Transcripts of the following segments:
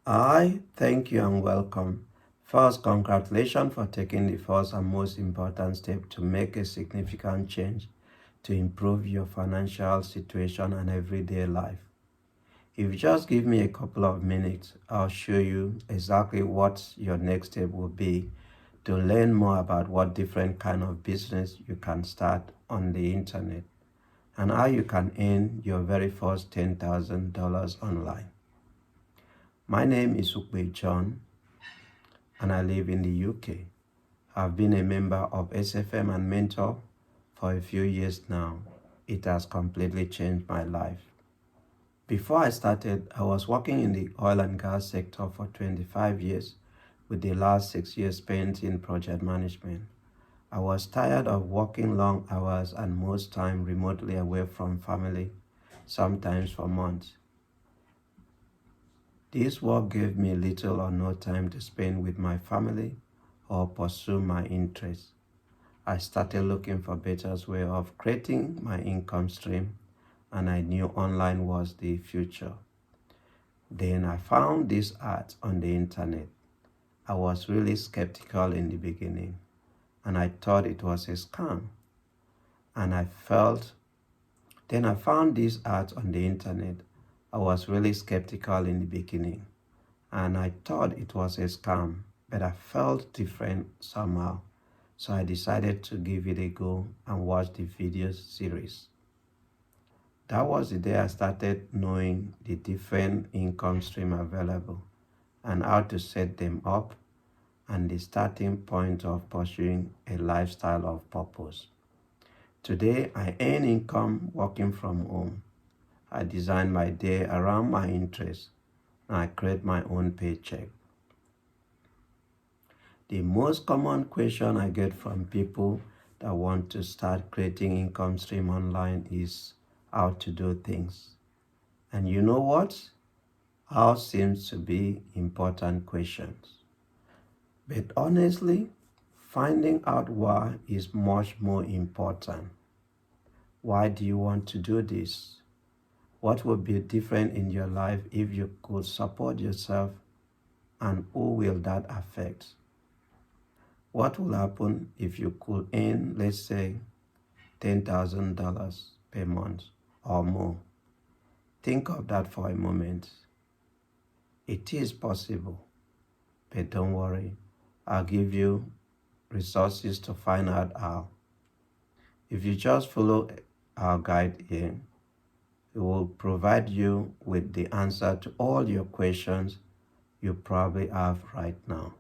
I thank you and welcome. First, congratulations for taking the first and most important step to make a significant change to improve your financial situation and everyday life. If you just give me a couple of minutes, I'll show you exactly what your next step will be to learn more about what different kind of business you can start on the internet and how you can earn your very first $10,000 online. My name is Ukwe John and I live in the UK. I've been a member of SFM and Mentor for a few years now. It has completely changed my life. Before I started, I was working in the oil and gas sector for 25 years, with the last 6 years spent in project management. I was tired of working long hours and most time remotely away from family, sometimes for months. This work gave me little or no time to spend with my family or pursue my interests. I started looking for better way of creating my income stream, and I knew online was the future. Then I found this art on the internet. I was really skeptical in the beginning, and I thought it was a scam. And I felt, then I found this art on the internet. I was really skeptical in the beginning, and I thought it was a scam, but I felt different somehow. So I decided to give it a go and watch the video series. That was the day I started knowing the different income stream available and how to set them up and the starting point of pursuing a lifestyle of purpose. Today, I earn income working from home. I design my day around my interests and I create my own paycheck. The most common question I get from people that want to start creating income stream online is how to do things. And you know what? How seems to be important questions. But honestly, finding out why is much more important. Why do you want to do this? What would be different in your life if you could support yourself, and who will that affect? What will happen if you could earn, let's say, $10,000 per month or more? Think of that for a moment. It is possible, but don't worry. I'll give you resources to find out how. If you just follow our guide here, it will provide you with the answer to all your questions you probably have right now.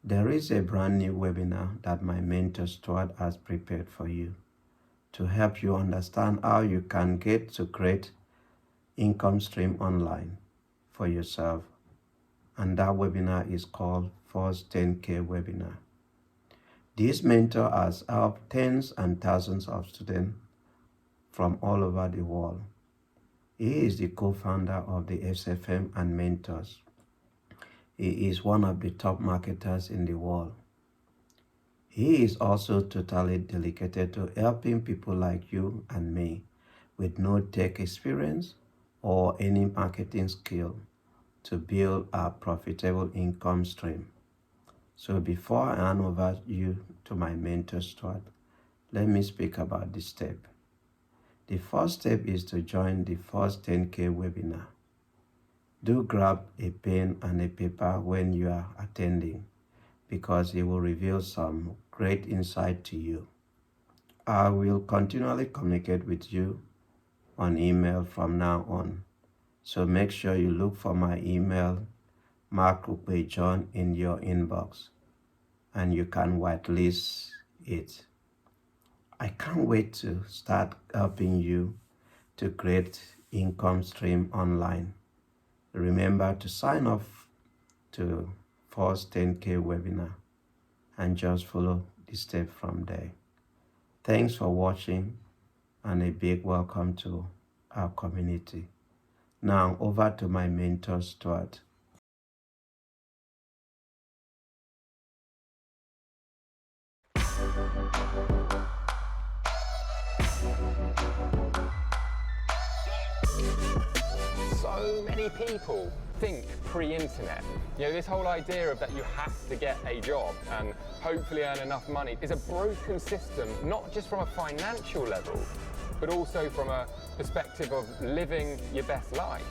There is a brand new webinar that my mentor Stuart has prepared for you to help you understand how you can get to create income stream online for yourself. And that webinar is called First 10K Webinar. This mentor has helped tens and thousands of students from all over the world. He is the co-founder of the SFM and Mentors. He is one of the top marketers in the world. He is also totally dedicated to helping people like you and me with no tech experience or any marketing skill to build a profitable income stream. So before I hand over you to my mentor Stuart, let me speak about this step. The first step is to join the first 10K webinar. Do grab a pen and a paper when you are attending, because it will reveal some great insight to you. I will continually communicate with you on email from now on. So make sure you look for my email, Mark Ukwe John, in your inbox, and you can whitelist it. I can't wait to start helping you to create income stream online. Remember to sign up to first 10K webinar and just follow the step from there. Thanks for watching and a big welcome to our community. Now over to my mentor Stuart. so many people think pre-internet. You know, this whole idea of that you have to get a job and hopefully earn enough money is a broken system, not just from a financial level, but also from a perspective of living your best life.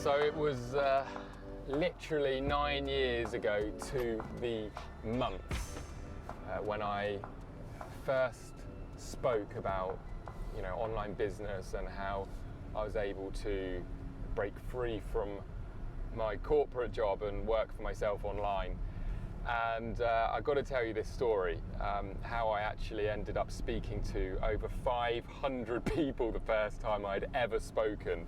So it was literally 9 years ago to the month when I first spoke about, you know, online business and how I was able to break free from my corporate job and work for myself online. And I've got to tell you this story, how I actually ended up speaking to over 500 people the first time I'd ever spoken.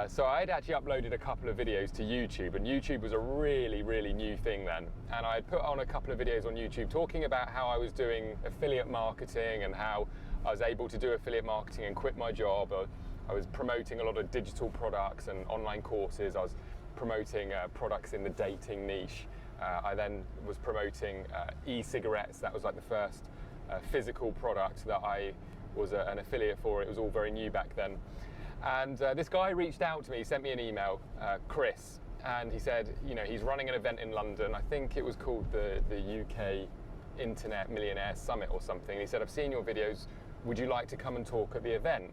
So I had actually uploaded a couple of videos to YouTube, and YouTube was a really new thing then. And I had put on a couple of videos on YouTube talking about how I was doing affiliate marketing and how I was able to do affiliate marketing and quit my job. I was promoting a lot of digital products and online courses. I was promoting products in the dating niche. I then was promoting e-cigarettes. That was like the first physical product that I was an affiliate for. It was all very new back then. And this guy reached out to me, he sent me an email, Chris, and he said, you know, he's running an event in London. I think it was called the UK Internet Millionaire Summit or something. He said, I've seen your videos, would you like to come and talk at the event?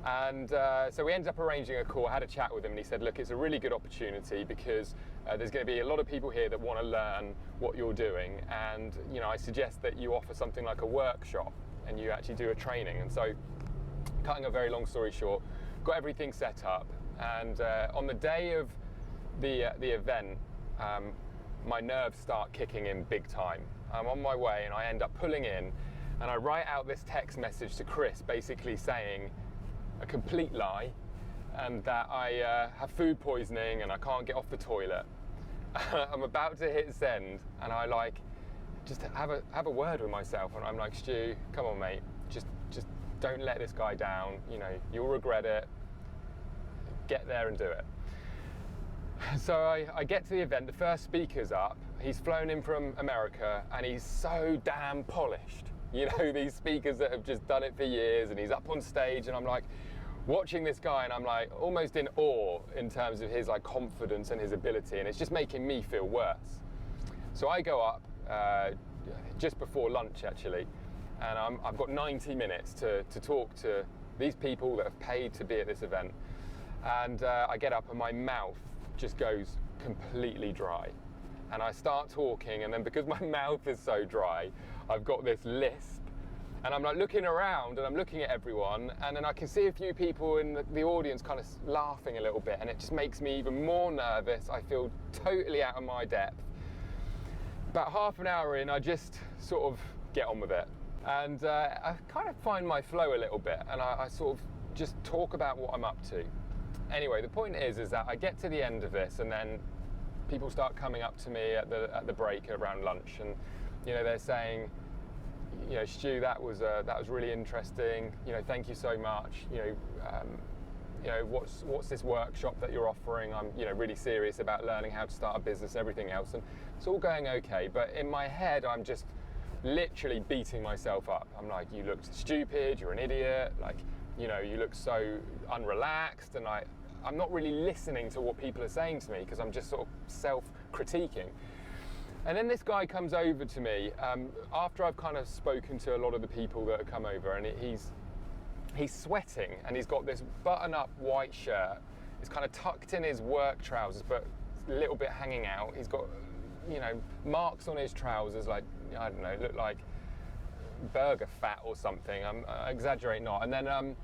And so we ended up arranging a call. I had a chat with him and he said, look, it's a really good opportunity because there's going to be a lot of people here that want to learn what you're doing. And, you know, I suggest that you offer something like a workshop and you actually do a training. And so, cutting a very long story short, got everything set up, and on the day of the event, my nerves start kicking in big time. I'm on my way and I end up pulling in, and I write out this text message to Chris basically saying a complete lie, and that I have food poisoning and I can't get off the toilet. I'm about to hit send, and I like just have a word with myself, and I'm like, Stu, come on mate, just don't let this guy down, you know, you'll regret it. Get there and do it. So I get to the event, the first speaker's up, he's flown in from America and he's so damn polished. You know, these speakers that have just done it for years, and he's up on stage and I'm like watching this guy and I'm like almost in awe in terms of his like confidence and his ability, and it's just making me feel worse. So I go up just before lunch actually, and I've got 90 minutes to talk to these people that have paid to be at this event. And I get up and my mouth just goes completely dry. And I start talking, and then because my mouth is so dry, I've got this lisp. And I'm like looking around and I'm looking at everyone, and then I can see a few people in the audience kind of laughing a little bit, and it just makes me even more nervous. I feel totally out of my depth. About half an hour in, I just sort of get on with it. And I kind of find my flow a little bit, and I sort of just talk about what I'm up to. Anyway, the point is that I get to the end of this, and then people start coming up to me at the break around lunch, and you know, they're saying, you know, Stu, that was really interesting. You know, thank you so much. You know, what's this workshop that you're offering? I'm, you know, really serious about learning how to start a business and everything else, and it's all going okay. But in my head, I'm just literally beating myself up. I'm like, you look stupid, you're an idiot, like, you know, you look so unrelaxed, and I'm not really listening to what people are saying to me because I'm just sort of self-critiquing. And then this guy comes over to me after I've kind of spoken to a lot of the people that have come over, and he's sweating, and he's got this button-up white shirt. It's kind of tucked in his work trousers, but a little bit hanging out. He's got, you know, marks on his trousers, like, I don't know, look like burger fat or something. I exaggerate not. And then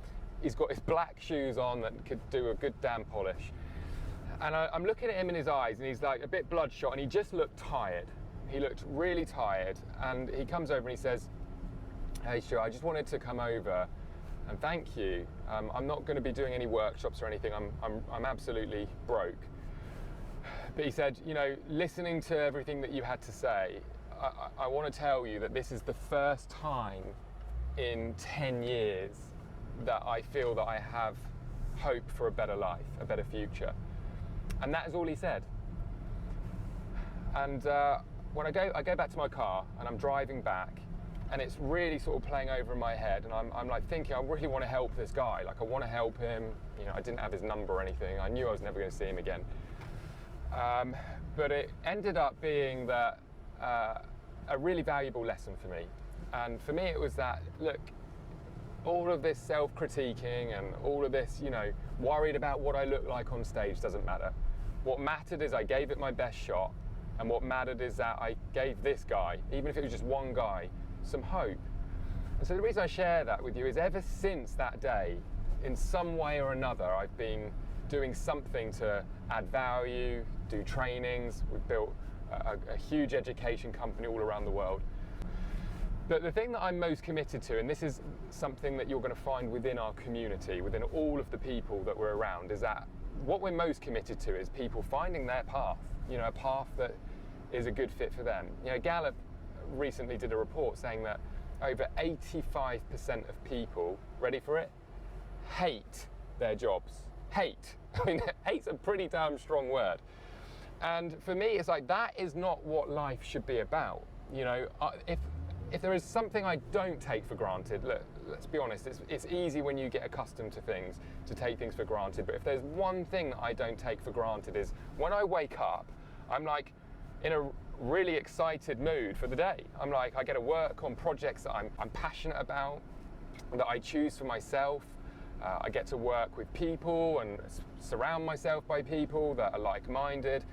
he's got his black shoes on that could do a good damn polish. And I'm looking at him in his eyes, and he's like a bit bloodshot, and he just looked tired. He looked really tired, and he comes over and he says, hey Stu, I just wanted to come over and thank you. I'm not going to be doing any workshops or anything. I'm absolutely broke. But he said, you know, listening to everything that you had to say, I want to tell you that this is the first time in 10 years that I feel that I have hope for a better life, a better future. And that is all he said. And when I go back to my car and I'm driving back, and it's really sort of playing over in my head, and I'm like thinking, I really want to help this guy. Like, I want to help him. You know, I didn't have his number or anything. I knew I was never going to see him again. But it ended up being that a really valuable lesson for me. And for me, it was that, look, all of this self-critiquing and all of this, you know, worried about what I look like on stage doesn't matter. What mattered is I gave it my best shot, and what mattered is that I gave this guy, even if it was just one guy, some hope. And so the reason I share that with you is ever since that day, in some way or another, I've been doing something to add value, do trainings. We've built a huge education company all around the world. But the thing that I'm most committed to, and this is something that you're going to find within our community, within all of the people that we're around, is that what we're most committed to is people finding their path, you know, a path that is a good fit for them. You know, Gallup recently did a report saying that over 85% of people, ready for it, hate their jobs. Hate. I mean, hate's a pretty damn strong word. And for me, it's like, that is not what life should be about. You know, if there is something I don't take for granted, look, let's be honest, it's easy when you get accustomed to things to take things for granted. But if there's one thing that I don't take for granted, is when I wake up, I'm like in a really excited mood for the day. I'm like, I get to work on projects that I'm passionate about, that I choose for myself. I get to work with people and surround myself by people that are like-minded.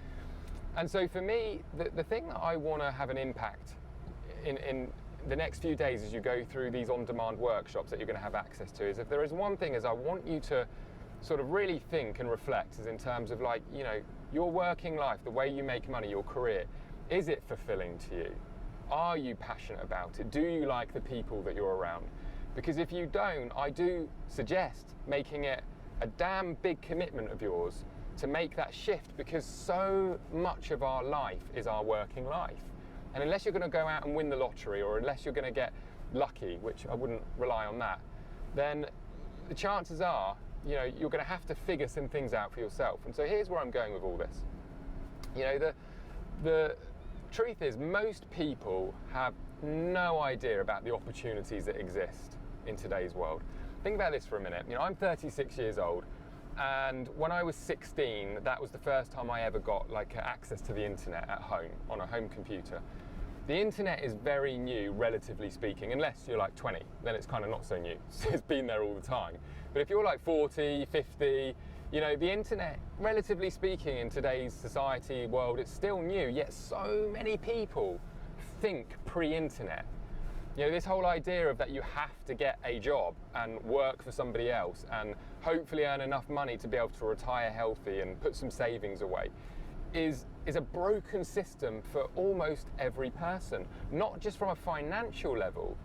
And so for me, the thing that I want to have an impact in the next few days as you go through these on-demand workshops that you're going to have access to, is if there is one thing, is I want you to sort of really think and reflect, is in terms of, like, you know, your working life, the way you make money, your career, is it fulfilling to you? Are you passionate about it? Do you like the people that you're around? Because if you don't, I do suggest making it a damn big commitment of yours to make that shift, because so much of our life is our working life. And unless you're going to go out and win the lottery, or unless you're going to get lucky, which I wouldn't rely on that, then the chances are, you know, you're going to have to figure some things out for yourself. And so here's where I'm going with all this. You know, the truth is, most people have no idea about the opportunities that exist in today's world. Think about this for a minute. You know, I'm 36 years old, and when I was 16, that was the first time I ever got like access to the internet at home, on a home computer. The internet is very new, relatively speaking, unless you're like 20, then it's kind of not so new. It's been there all the time. But if you're like 40, 50, you know, the internet, relatively speaking, in today's society, world, it's still new, yet so many people think pre-internet. You know, this whole idea of that you have to get a job and work for somebody else and hopefully earn enough money to be able to retire healthy and put some savings away is a broken system for almost every person, not just from a financial level,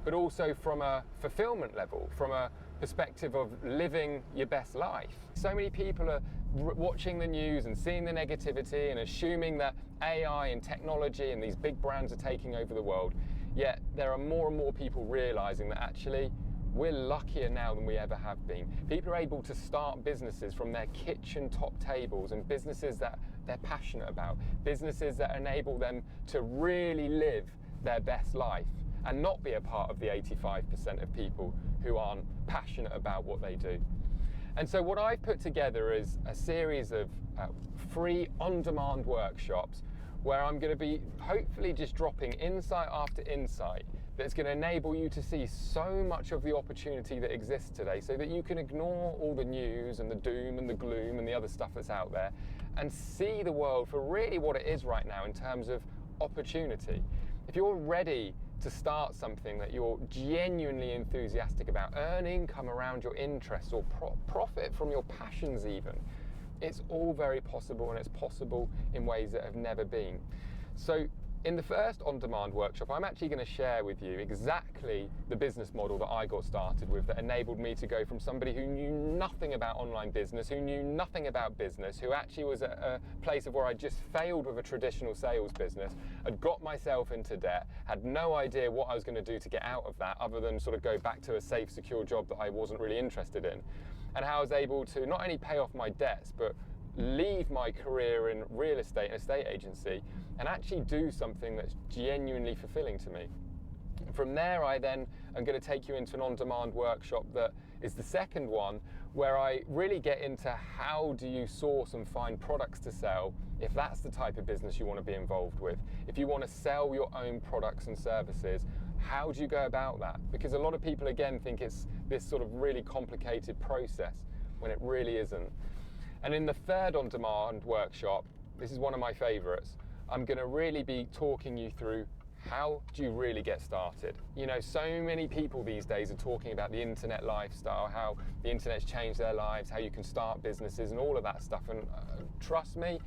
but also from a fulfillment level, from a perspective of living your best life. So many people are watching the news and seeing the negativity and assuming that AI and technology and these big brands are taking over the world. Yet there are more and more people realizing that actually we're luckier now than we ever have been. People are able to start businesses from their kitchen top tables, and businesses that they're passionate about, businesses that enable them to really live their best life and not be a part of the 85% of people who aren't passionate about what they do. And so what I've put together is a series of free on-demand workshops where I'm going to be hopefully just dropping insight after insight that's going to enable you to see so much of the opportunity that exists today, so that you can ignore all the news and the doom and the gloom and the other stuff that's out there and see the world for really what it is right now in terms of opportunity. If you're ready to start something that you're genuinely enthusiastic about, earn income around your interests, or profit from your passions even, it's all very possible, and it's possible in ways that have never been. So in the first on-demand workshop, I'm actually going to share with you exactly the business model that I got started with, that enabled me to go from somebody who knew nothing about online business, who knew nothing about business, who actually was at a place of where I just failed with a traditional sales business, had got myself into debt, had no idea what I was going to do to get out of that other than sort of go back to a safe, secure job that I wasn't really interested in, and how I was able to not only pay off my debts, but leave my career in real estate and estate agency and actually do something that's genuinely fulfilling to me. From there, I then am going to take you into an on-demand workshop that is the second one, where I really get into how do you source and find products to sell if that's the type of business you want to be involved with. If you want to sell your own products and services, how do you go about that? Because a lot of people, again, think it's this sort of really complicated process when it really isn't. And in the third on-demand workshop, this is one of my favorites, I'm going to really be talking you through how do you really get started? You know, so many people these days are talking about the internet lifestyle, how the internet's changed their lives, how you can start businesses and all of that stuff. And trust me,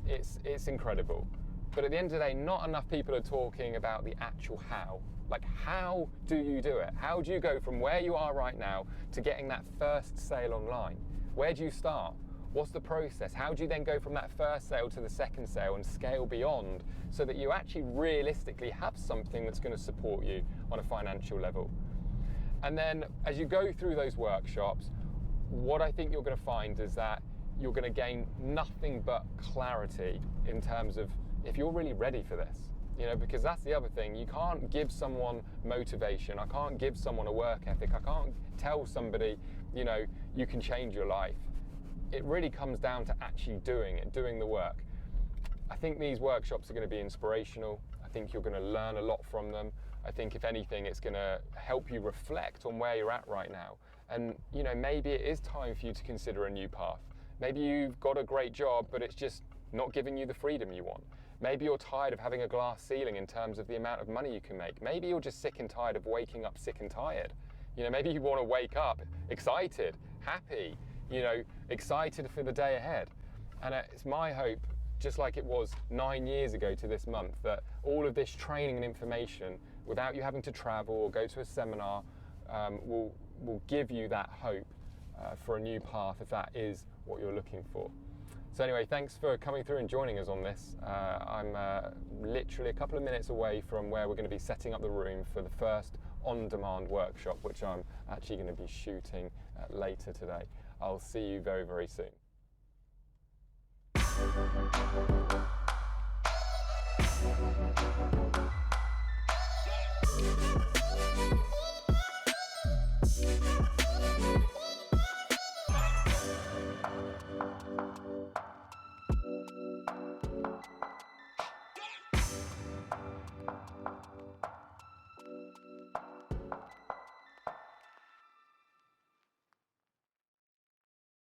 it's incredible. But at the end of the day, not enough people are talking about the actual how. Like, how do you do it? How do you go from where you are right now to getting that first sale online? Where do you start? What's the process? How do you then go from that first sale to the second sale and scale beyond so that you actually realistically have something that's going to support you on a financial level? And then as you go through those workshops, what I think you're going to find is that you're going to gain nothing but clarity in terms of if you're really ready for this. You know, because that's the other thing. You can't give someone motivation. I can't give someone a work ethic. I can't tell somebody, you know, you can change your life. It really comes down to actually doing it, doing the work. I think these workshops are going to be inspirational. I think you're going to learn a lot from them. I think if anything, it's going to help you reflect on where you're at right now. And, you know, maybe it is time for you to consider a new path. Maybe you've got a great job, but it's just not giving you the freedom you want. Maybe you're tired of having a glass ceiling in terms of the amount of money you can make. Maybe you're just sick and tired of waking up sick and tired. You know, maybe you want to wake up excited, happy, you know, excited for the day ahead. And it's my hope, just like it was 9 years ago to this month, that all of this training and information, without you having to travel or go to a seminar, will give you that hope for a new path if that is what you're looking for. So anyway, thanks for coming through and joining us on this. I'm literally a couple of minutes away from where we're going to be setting up the room for the first on-demand workshop, which I'm actually going to be shooting later today. I'll see you very, very soon.